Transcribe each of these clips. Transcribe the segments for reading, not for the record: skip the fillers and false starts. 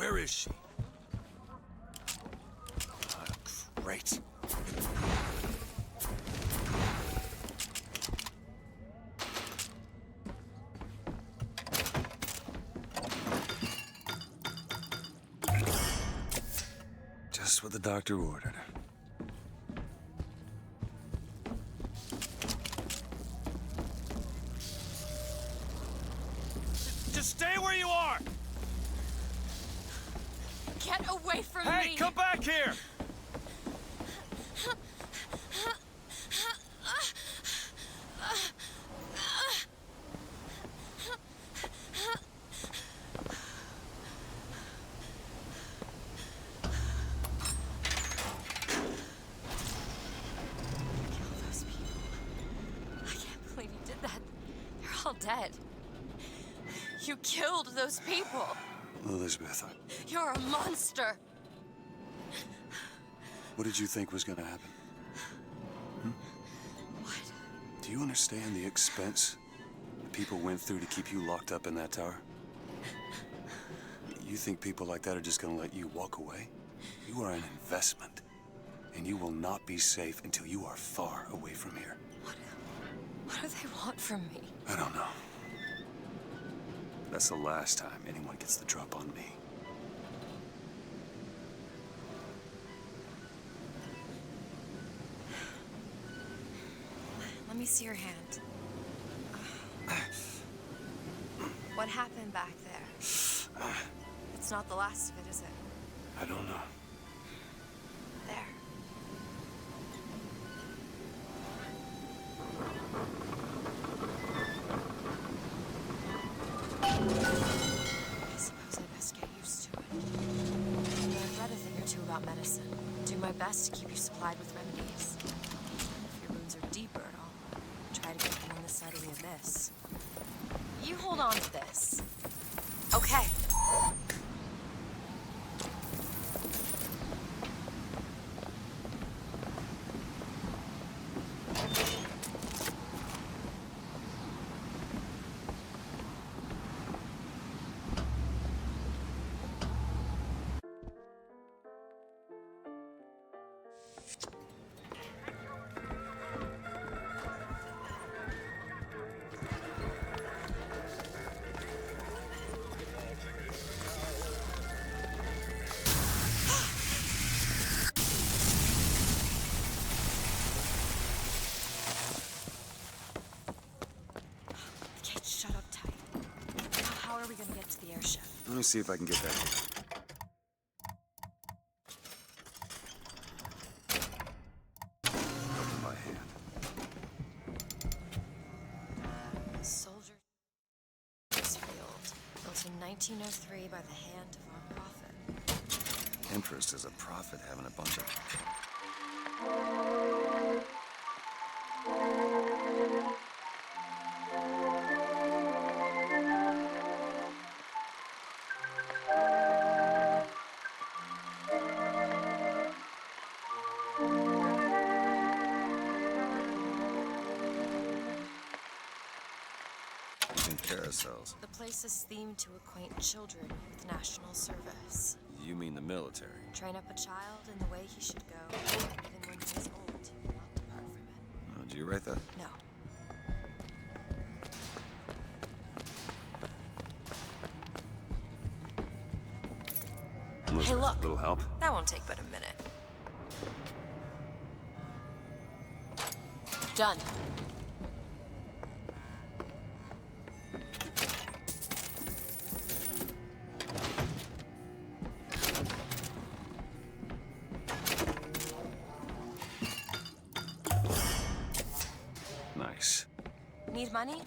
Where is she? Great. Just what the doctor ordered. Just stay where you are! Get away from me! Hey, come back here! Dead. You killed those people. Elizabeth, You're a monster. what did you think was gonna happen? What? Do you understand the expense that people went through to keep you locked up in that tower? You think people like that are just gonna let you walk away? You are an investment, and you will not be safe until you are far away from here. What do they want from me? I don't know. That's the last time anyone gets the drop on me. Let me see your hand. What happened back there? It's not the last of it, is it? I don't know. There. I suppose I best get used to it. I've read a thing or two about medicine. Do my best to keep you supplied with remedies. If your wounds are deeper, I'll try to keep them on this side of the abyss. You hold on to this. Okay. Let me see if I can get that here. My hand. Soldier field, built in 1903 by the hand of our prophet. Interest is a prophet having a bunch of... Carousels. The place is themed to acquaint children with national service. You mean the military? Train up a child in the way he should go, even when he is old, not depart from it. Oh, did you write that? No. Hey, look. Little help? That won't take but a minute. Done. Nice. Need money?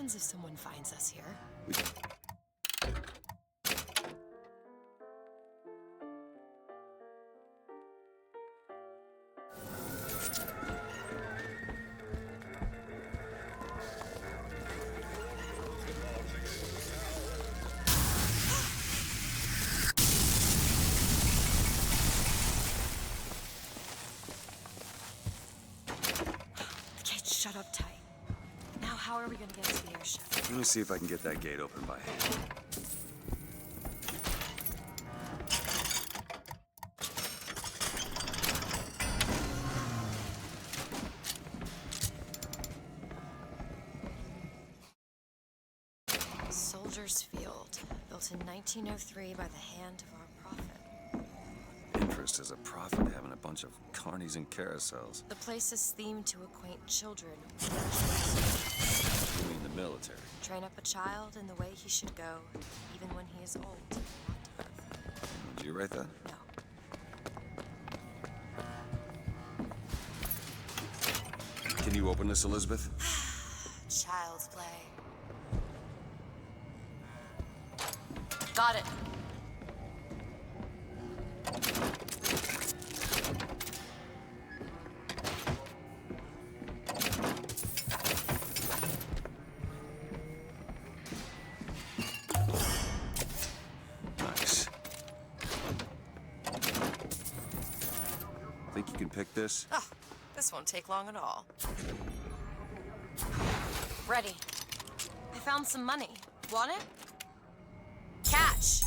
happens if someone finds us here? The gate's shut up tight. Now how are we gonna get to the airship? Let me see if I can get that gate open by hand. Soldier's Field, built in 1903 by the hand of our prophet. Interest as a prophet having a bunch of carnies and carousels. The place is themed to acquaint children. You mean the military? Train up a child in the way he should go, even when he is old. Did you write that? No. Can you open this, Elizabeth? Child's play. Got it. Nice. Think you can pick this? Oh, this won't take long at all. Ready. I found some money. Want it? Catch!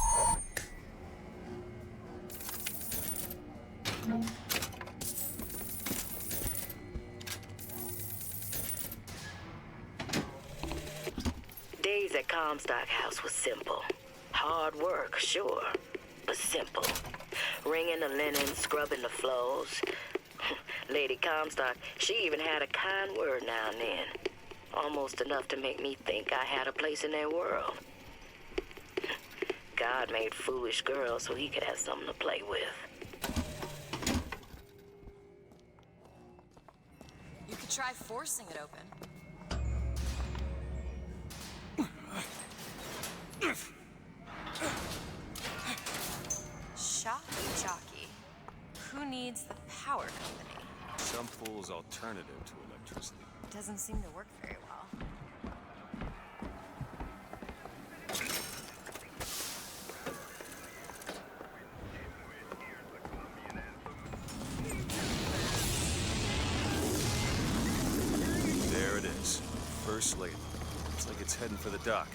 Days at Comstock House was simple. Hard work, sure, but simple. Wringing the linen, scrubbing the floors. Lady Comstock, she even had a kind word now and then. Almost enough to make me think I had a place in their world. God made foolish girls so he could have something to play with. You could try forcing it open. Shocky jockey. Who needs the power company? Some fool's alternative to electricity. Doesn't seem to work very well. There it is. First Lady. Looks like it's heading for the dock.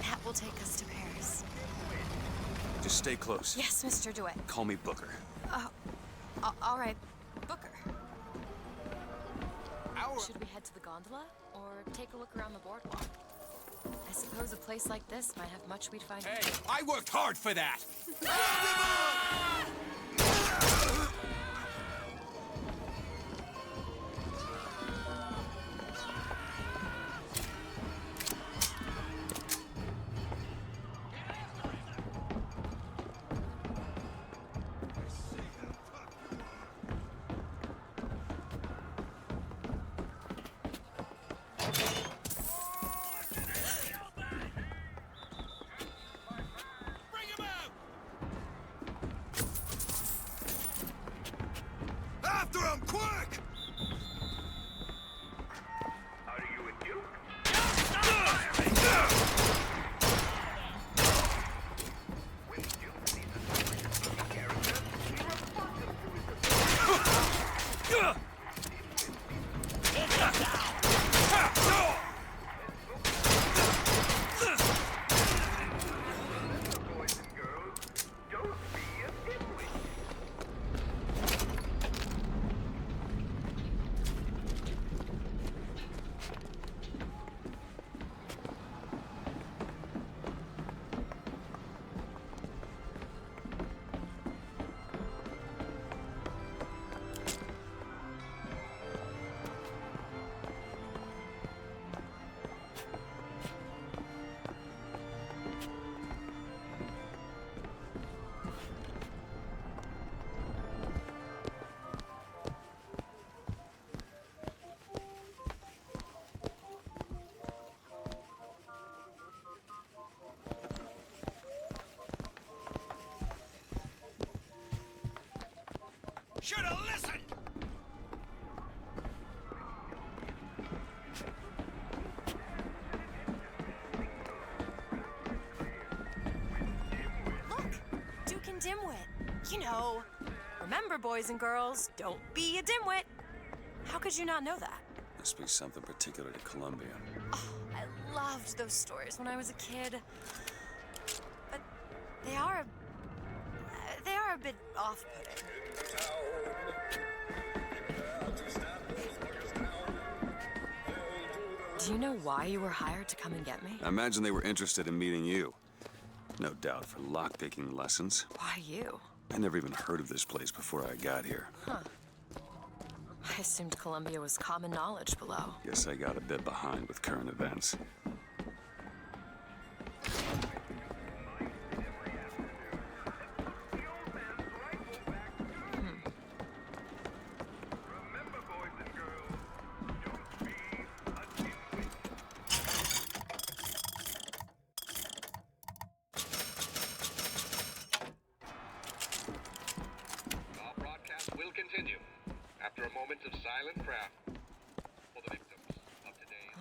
That will take us to Paris. Just stay close. Yes, Mr. Dewitt. Call me Booker. All right, Booker. Should we head to the gondola or take a look around the boardwalk? I suppose a place like this might have much we'd find. Hey, I worked hard for that! Should've listened! Look! Duke and Dimwit. You know. Remember, boys and girls, don't be a dimwit. How could you not know that? Must be something particular to Colombia. Oh, I loved those stories when I was a kid. But they are a bit off-putting. Do you know why you were hired to come and get me? I imagine they were interested in meeting you. No doubt for lockpicking lessons. Why you? I never even heard of this place before I got here. Huh. I assumed Colombia was common knowledge below. Guess I got a bit behind with current events. Continue. After a moment of silent prayer for the victims of today.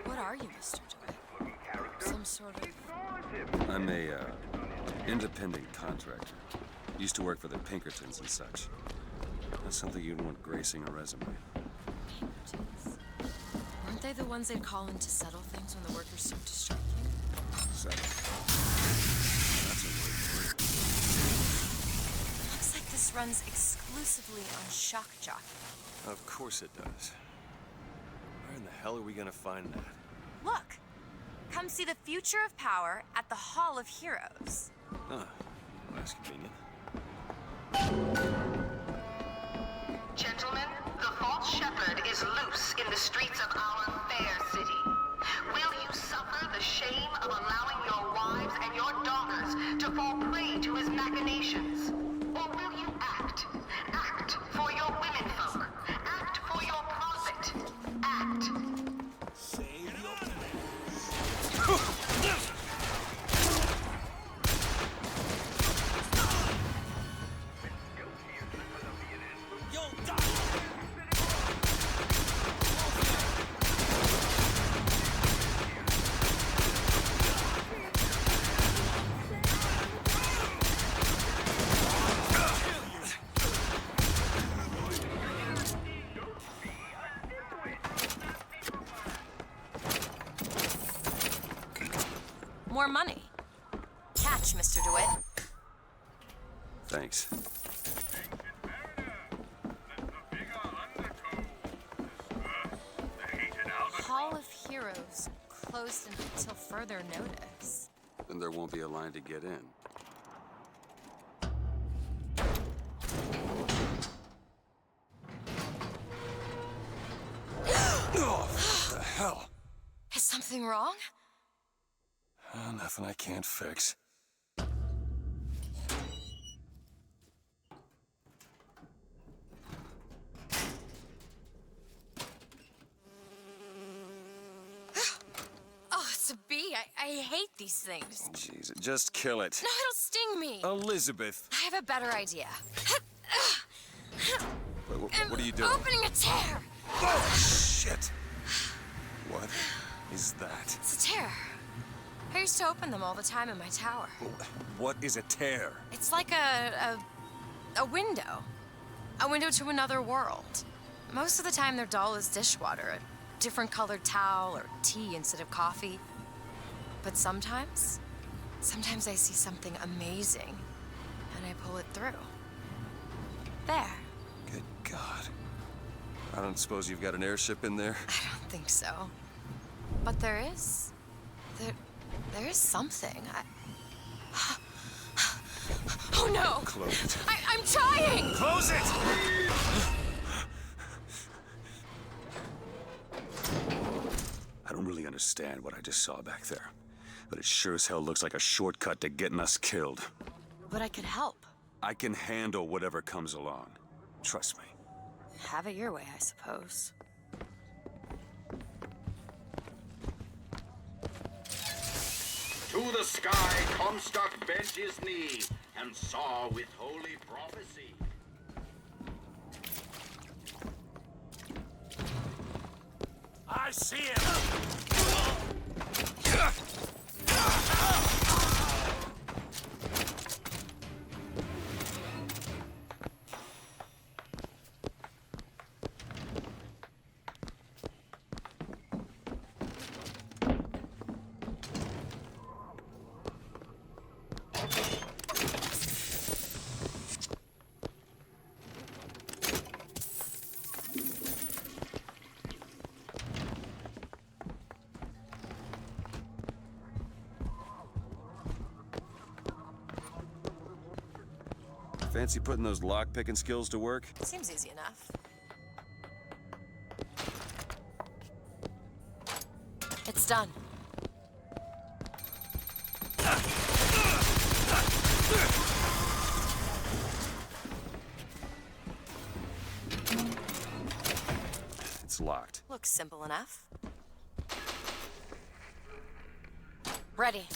What are you, Mr. Dewitt? Some sort of... I'm a, independent contractor. Used to work for the Pinkertons and such. That's something you'd want gracing a resume. Pinkertons? Weren't they the ones they'd call in to settle things when the workers started striking? Settle. That's a word for it. Looks like this runs exclusively on shock jockey. Of course it does. Where in the hell are we gonna find that? Look! Come see the future of power at the Hall of Heroes. Huh. Well, that's convenient. Gentlemen, the false shepherd is loose in the streets of our fair city. Will you suffer the shame of allowing your wives and your daughters to fall prey to his machinations? Or will you act? Act for your womenfolk. Act for your profit. Act. More money. Catch, Mr. DeWitt. Thanks. Hall of Heroes closed until further notice. Then there won't be a line to get in. Oh, what the hell? Is something wrong? Nothing I can't fix. Oh, it's a bee. I hate these things. Jeez, just kill it. No, it'll sting me. Elizabeth! I have a better idea. Wait, what are you doing? Opening a tear. Oh, shit! What is that? It's a tear. I used to open them all the time in my tower. What is a tear? It's like a window. A window to another world. Most of the time they're dull as dishwater, a different colored towel or tea instead of coffee. But sometimes I see something amazing and I pull it through. There. Good God. I don't suppose you've got an airship in there? I don't think so. But there is. There is something. Oh no! Close it. I'm trying! Close it! I don't really understand what I just saw back there. but it sure as hell looks like a shortcut to getting us killed. But I could help. I can handle whatever comes along. Trust me. Have it your way, I suppose. To the sky, Comstock bent his knee and saw with holy prophecy. I see him! Fancy putting those lock-picking skills to work? Seems easy enough. It's done. It's locked. Looks simple enough. Ready.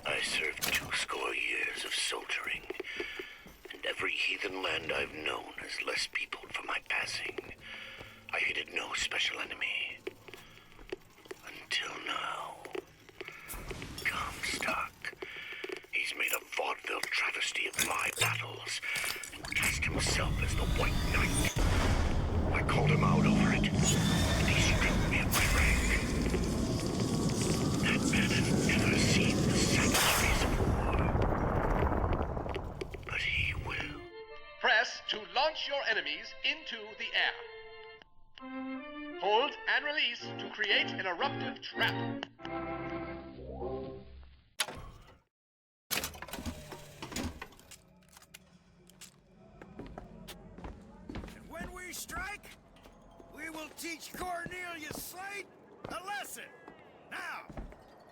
I served 20 years of soldiering, and every heathen land I've known has less peopled for my passing. I hated no special enemy. Until now. Comstock. He's made a vaudeville travesty of my battles, and cast himself as the White Knight. I called him out over it, and he stripped me of my rank. That man has never seen the savageries of war. But he will. Press to launch your enemies into the air. Hold and release to create an eruptive trap. And when we strike, we will teach Cornelius Slate a lesson. Now,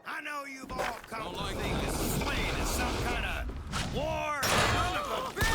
I know you've all come to think that Slate is some kind of war son of a bitch!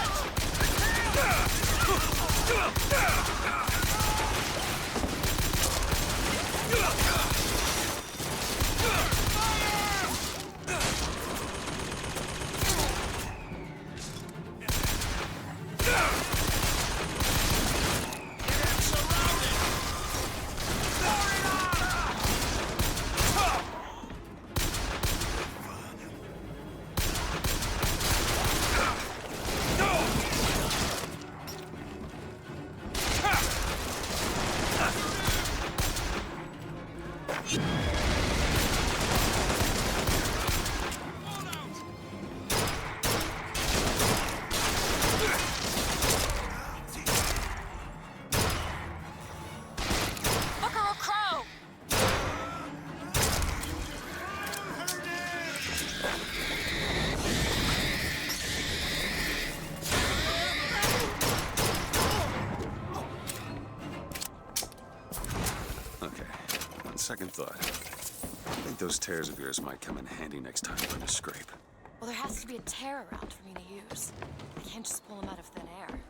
Second thought. I think those tears of yours might come in handy next time you're in a scrape. Well, there has to be a tear around for me to use. I can't just pull them out of thin air.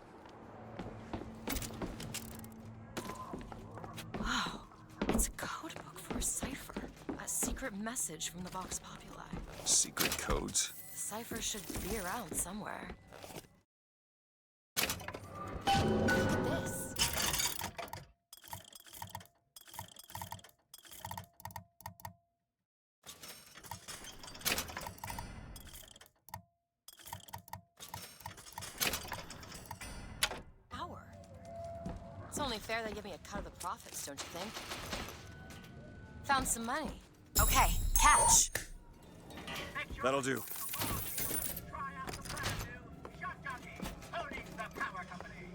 Wow, it's a code book for a cipher. A secret message from the Vox Populi. Secret codes? The cipher should be around somewhere. Look at this. It's only fair they give me a cut of the profits, don't you think? Found some money. Okay, catch. That'll do. Try out the brand new shotgun owning the power company.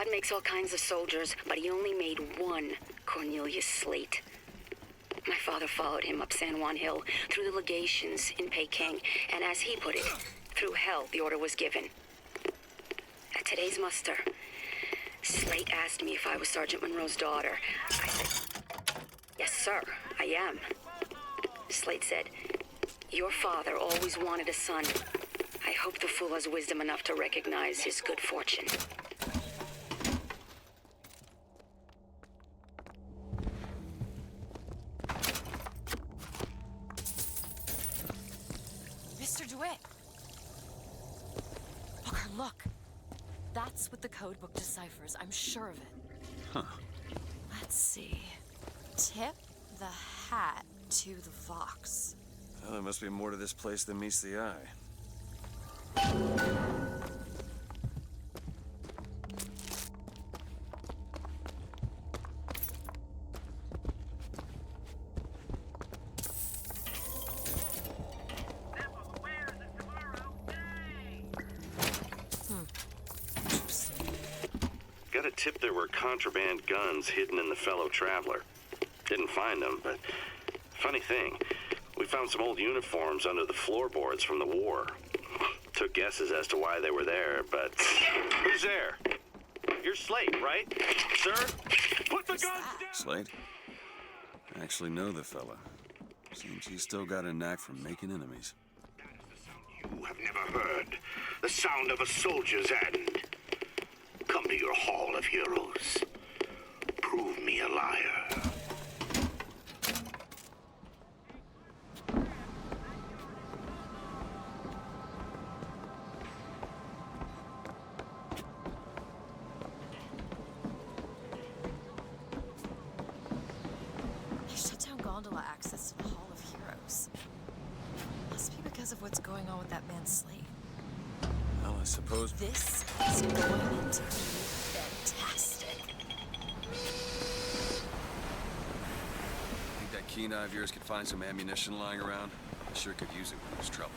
God makes all kinds of soldiers, but he only made one Cornelius Slate. My father followed him up San Juan Hill, through the legations in Peking, and as he put it, through hell the order was given. At today's muster, Slate asked me if I was Sergeant Monroe's daughter. I said, yes, sir, I am. Slate said, your father always wanted a son. I hope the fool has wisdom enough to recognize his good fortune. Mr. Dewitt! Booker, look! That's what the codebook deciphers, I'm sure of it. Huh. Let's see. Tip the hat to the Vox. Well, there must be more to this place than meets the eye. Got a tip there were contraband guns hidden in the fellow traveler. Didn't find them, but funny thing, we found some old uniforms under the floorboards from the war. Took guesses as to why they were there, but... Who's there? You're Slate, right? Sir? Put the guns down! Slate? I actually know the fella. Seems he's still got a knack for making enemies. That is the sound you have never heard. The sound of a soldier's end. Come to your Hall of Heroes. Prove me a liar. They shut down gondola access to the Hall of Heroes. Must be because of what's going on with that man Slate. Well, I suppose... This is going to be fantastic. Think that keen eye of yours could find some ammunition lying around? I sure could use it when there's trouble.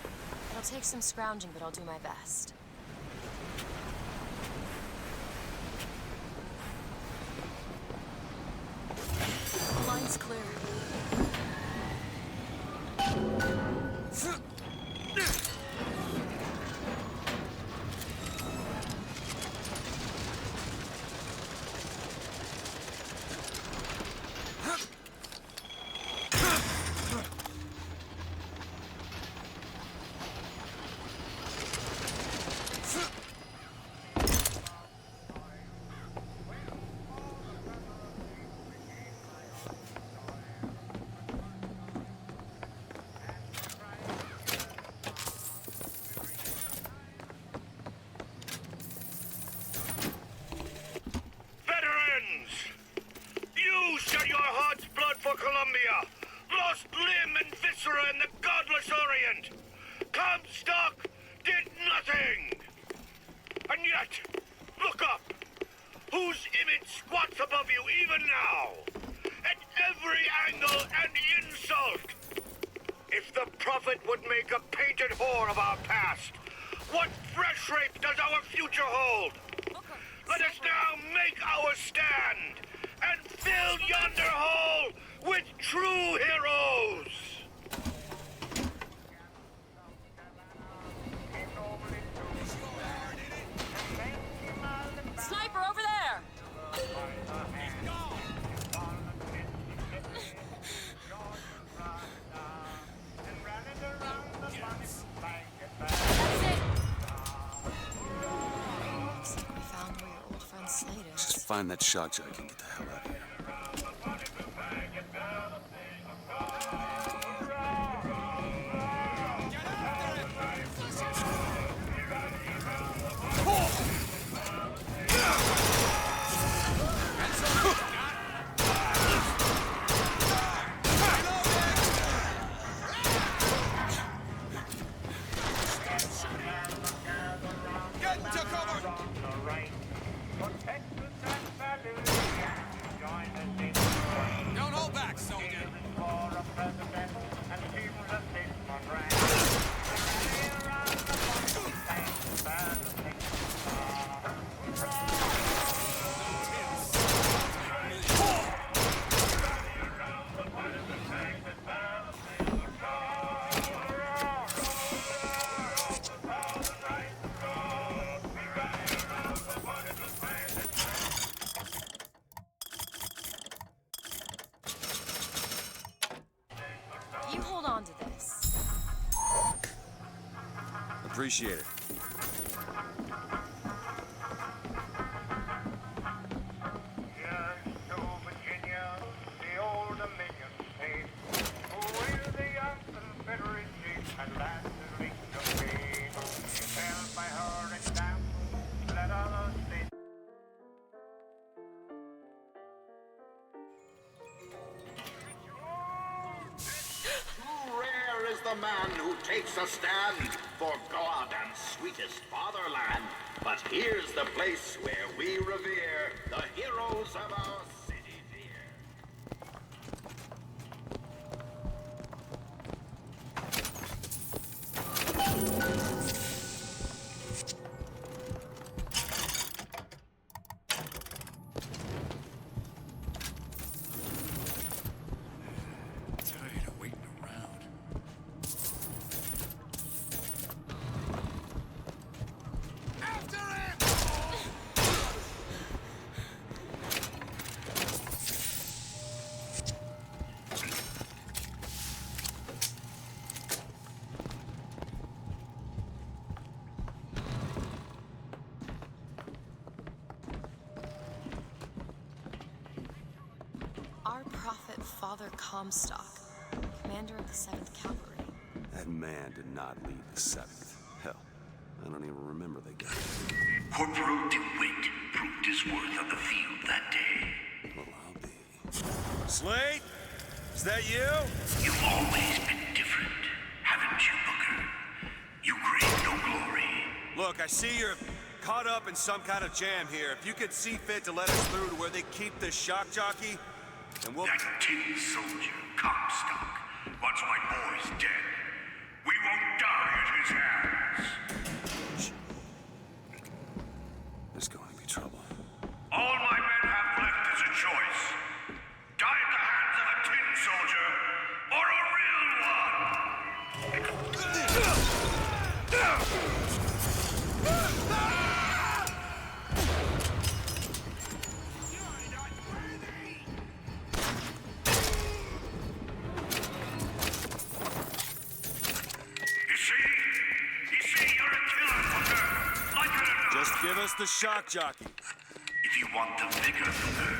It'll take some scrounging, but I'll do my best. The line's clear. Shed your heart's blood for Colombia, lost limb and viscera in the godless Orient. Comstock did nothing. And yet, look up. Whose image squats above you even now? At every angle and insult. If the prophet would make a painted whore of our past, what fresh rape does our future hold? Let us now make our stand and fill yonder hole with true heroes! Sniper over there! Just find that shock jock and get the hell out of here. Appreciate it. The man who takes a stand for God and sweetest fatherland. But here's the place where we revere the heroes of our city Tired of waiting around. Our prophet, Father Comstock, commander of the 7th Cavalry. That man did not lead the 7th. Hell, I don't even remember the guy. Corporal DeWitt proved his worth on the field that day. Well, I'll be. Slate? Is that you? You've always been different, haven't you, Booker? You crave no glory. Look, I see you're caught up in some kind of jam here. If you could see fit to let us through to where they keep this shock jockey, then we'll... That tin soldier, Comstock, once my boy's dead. We won't die at his hands. There's going to be trouble. All my men have left is a choice. Die at the hands of a tin soldier, or a real one! Give us the shock jockey. If you want the vigor, Booker,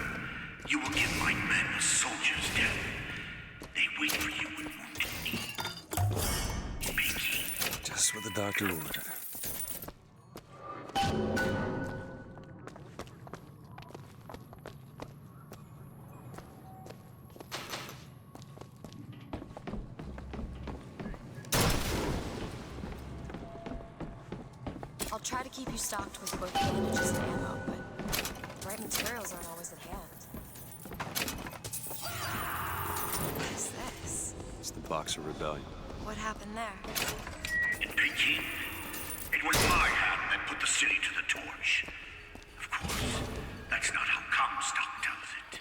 you will give my men a soldier's death. They wait for you with wounded knee. Pinky. Just what the doctor ordered. I'll try to keep you stocked with both bandages and ammo, but the right materials aren't always at hand. What is this? It's the Boxer Rebellion. What happened there? In Peking, it was my hand that put the city to the torch. Of course, that's not how Comstock tells it.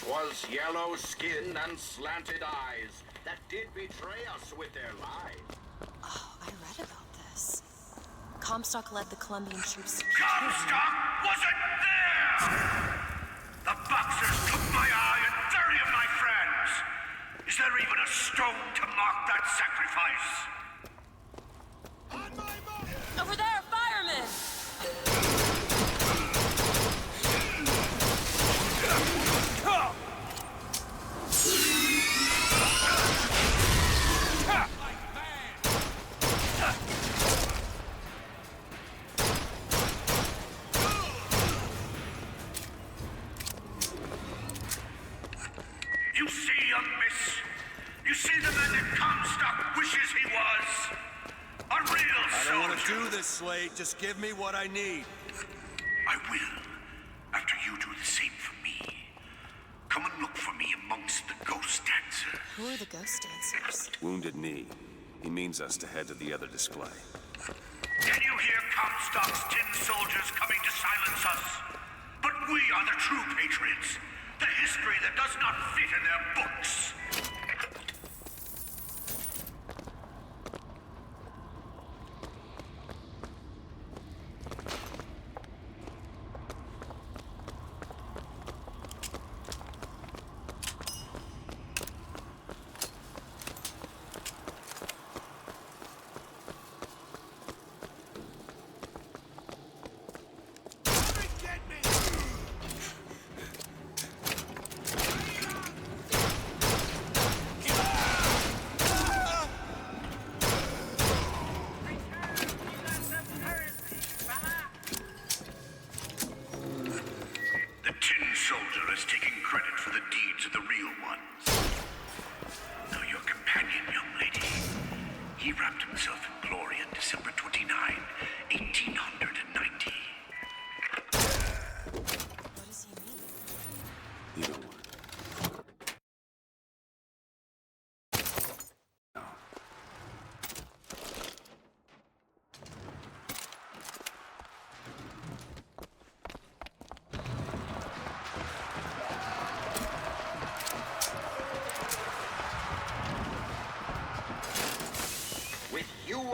Was yellow skin and slanted eyes that did betray us with their lies. Oh, I read about this. Comstock led the Colombian troops to... Comstock wasn't there! The Boxers took my eye and 30 of my friends! Is there even a stone to mark that sacrifice? Over there, firemen! You see, young miss? You see the man that Comstock wishes he was? A real I soldier. don't want to do this, Slade. Just give me what I need. I will, after you do the same for me. Come and look for me amongst the ghost dancers. Who are the ghost dancers? Wounded knee. He means us to head to the other display. Can you hear Comstock? Comstock's tin soldiers coming to silence us. But we are the true patriots. The history that does not fit in their books.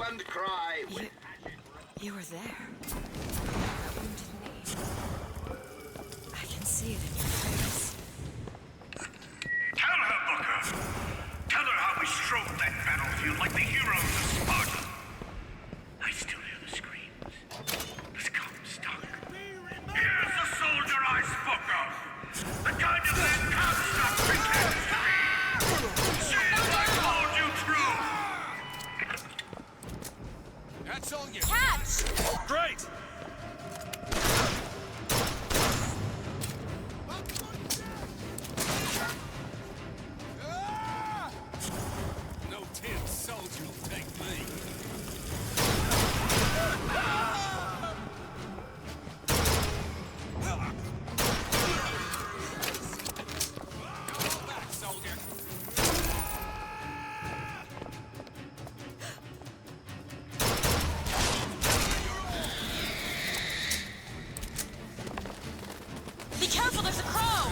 And cry. You were there. That wounded knee. I can see it in your face. Tell her, Booker. Tell her how we strode that battlefield like the heroes of Sparta. I still hear the screams. The Comstock. Here's the soldier I spoke of. The kind of man Comstock pretends to be. See if I told you true. That's all you... Catch! Great! No tin soldier will take me. Go back, soldier. Be careful, there's a crow!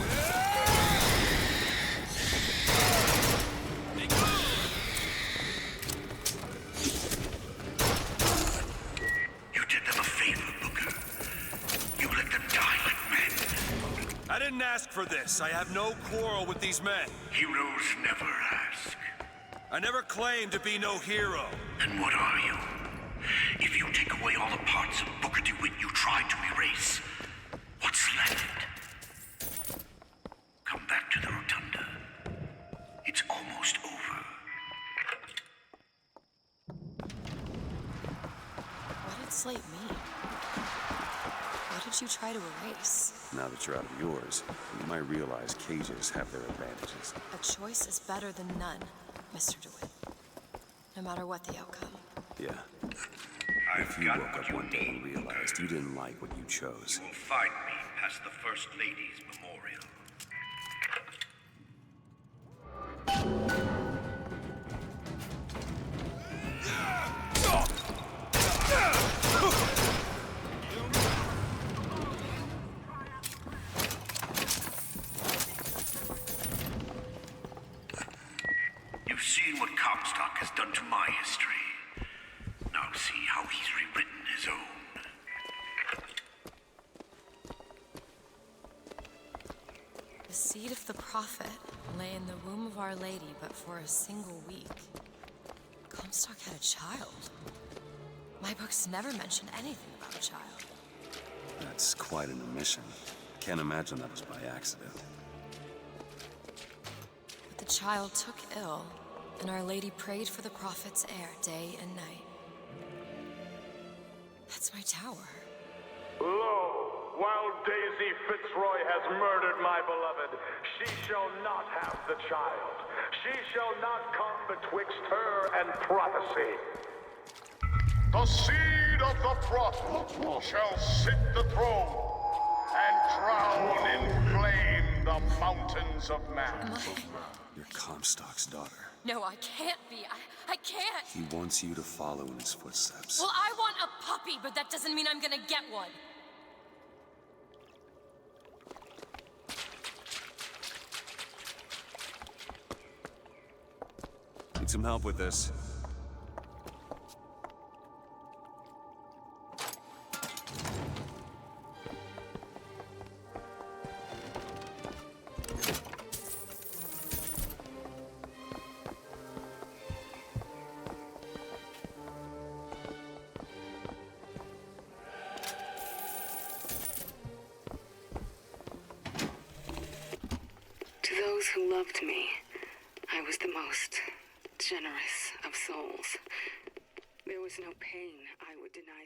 You did them a favor, Booker. You let them die like men. I didn't ask for this. I have no quarrel with these men. Heroes never ask. I never claimed to be no hero. Then what are you? If you take away all the parts of Booker Dewitt you tried to erase, what's left? Come back to the rotunda. It's almost over. What did Slate mean? What did you try to erase? Now that you're out of yours, you might realize cages have their advantages. A choice is better than none, Mr. DeWitt. No matter what the outcome. Yeah. If you woke up one day and realized you didn't like what you chose. You will find me past the First Lady's memorial. You've seen what Comstock has done to my history. Now see how he's rewritten his own. The seed of the prophet lay in the womb of Our Lady, but for a single week. Comstock had a child. My books never mention anything about a child. That's quite an omission. Can't imagine that was by accident. But the child took ill, and Our Lady prayed for the prophet's heir day and night. That's my tower. Lo, while Daisy Fitzroy has murdered my beloved, she shall not have the child. She shall not come betwixt her and prophecy. The seed of the prophet shall sit the throne and drown in flame the mountains of man. You're Comstock's daughter. No, I can't be. I can't. He wants you to follow in his footsteps. Well, I want a puppy. be, but that doesn't mean I'm gonna get one. Need some help with this. To those who loved me, I was the most generous of souls. There was no pain I would deny